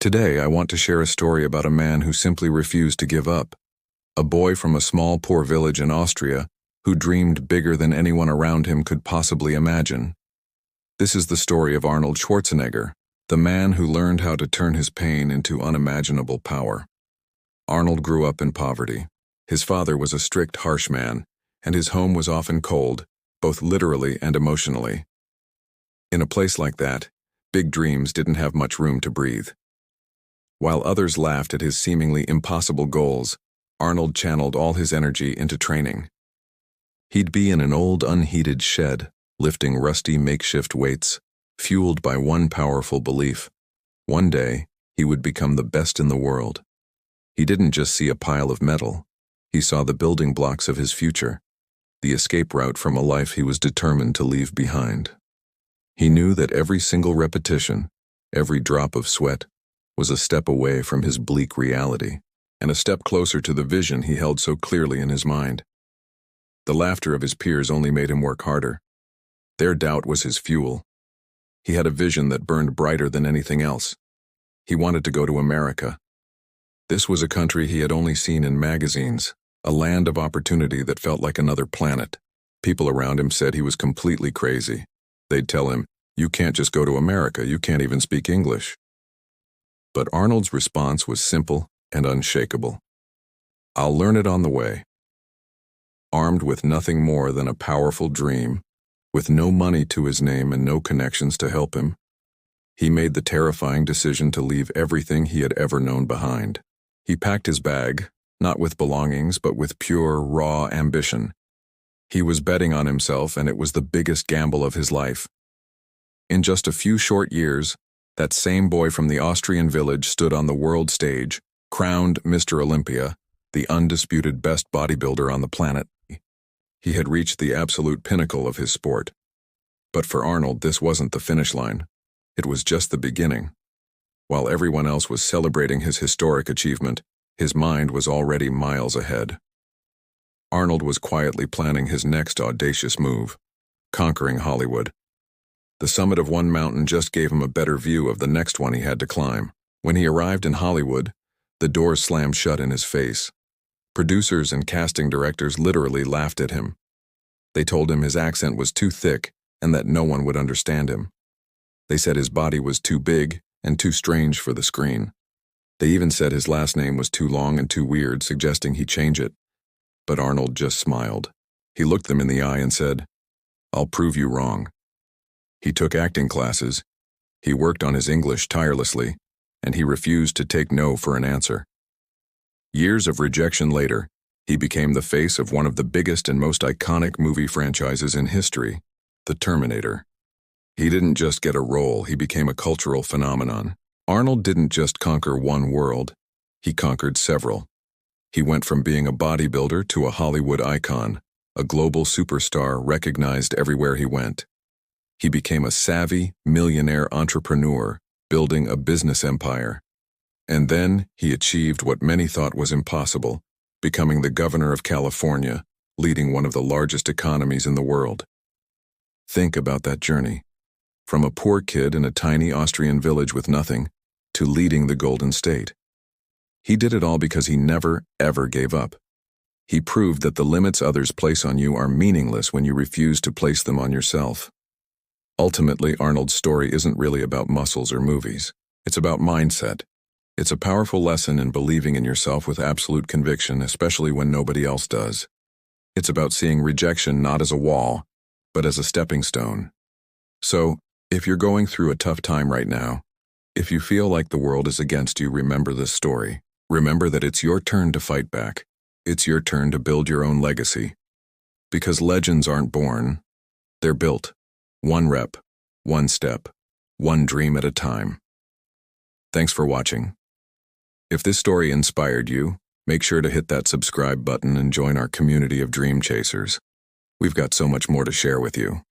Today, I want to share a story about a man who simply refused to give up. A boy from a small, poor village in Austria who dreamed bigger than anyone around him could possibly imagine. This is the story of Arnold Schwarzenegger, the man who learned how to turn his pain into unimaginable power. Arnold grew up in poverty. His father was a strict, harsh man, and his home was often cold, both literally and emotionally. In a place like that, big dreams didn't have much room to breathe. While others laughed at his seemingly impossible goals, Arnold channeled all his energy into training. He'd be in an old, unheated shed, lifting rusty makeshift weights, fueled by one powerful belief. One day, he would become the best in the world. He didn't just see a pile of metal. He saw the building blocks of his future, the escape route from a life he was determined to leave behind. He knew that every single repetition, every drop of sweat, was a step away from his bleak reality, and a step closer to the vision he held so clearly in his mind. The laughter of his peers only made him work harder. Their doubt was his fuel. He had a vision that burned brighter than anything else. He wanted to go to America. This was a country he had only seen in magazines, a land of opportunity that felt like another planet. People around him said he was completely crazy. They'd tell him, "You can't just go to America, you can't even speak English." But Arnold's response was simple and unshakable. "I'll learn it on the way." Armed with nothing more than a powerful dream, with no money to his name and no connections to help him, he made the terrifying decision to leave everything he had ever known behind. He packed his bag, not with belongings, but with pure, raw ambition. He was betting on himself, and it was the biggest gamble of his life. In just a few short years, that same boy from the Austrian village stood on the world stage, crowned Mr. Olympia, the undisputed best bodybuilder on the planet. He had reached the absolute pinnacle of his sport. But for Arnold, this wasn't the finish line. It was just the beginning. While everyone else was celebrating his historic achievement, his mind was already miles ahead. Arnold was quietly planning his next audacious move, conquering Hollywood. The summit of one mountain just gave him a better view of the next one he had to climb. When he arrived in Hollywood, the doors slammed shut in his face. Producers and casting directors literally laughed at him. They told him his accent was too thick and that no one would understand him. They said his body was too big and too strange for the screen. They even said his last name was too long and too weird, suggesting he change it. But Arnold just smiled. He looked them in the eye and said, "I'll prove you wrong." He took acting classes, he worked on his English tirelessly, and he refused to take no for an answer. Years of rejection later, he became the face of one of the biggest and most iconic movie franchises in history, The Terminator. He didn't just get a role, he became a cultural phenomenon. Arnold didn't just conquer one world, he conquered several. He went from being a bodybuilder to a Hollywood icon, a global superstar recognized everywhere he went. He became a savvy, millionaire entrepreneur, building a business empire. And then he achieved what many thought was impossible, becoming the governor of California, leading one of the largest economies in the world. Think about that journey. From a poor kid in a tiny Austrian village with nothing, to leading the Golden State. He did it all because he never, ever gave up. He proved that the limits others place on you are meaningless when you refuse to place them on yourself. Ultimately, Arnold's story isn't really about muscles or movies. It's about mindset. It's a powerful lesson in believing in yourself with absolute conviction, especially when nobody else does. It's about seeing rejection not as a wall, but as a stepping stone. So, if you're going through a tough time right now, if you feel like the world is against you, remember this story. Remember that it's your turn to fight back. It's your turn to build your own legacy. Because legends aren't born, they're built. One rep, one step, one dream at a time. Thanks for watching. If this story inspired you, make sure to hit that subscribe button and join our community of dream chasers. We've got so much more to share with you.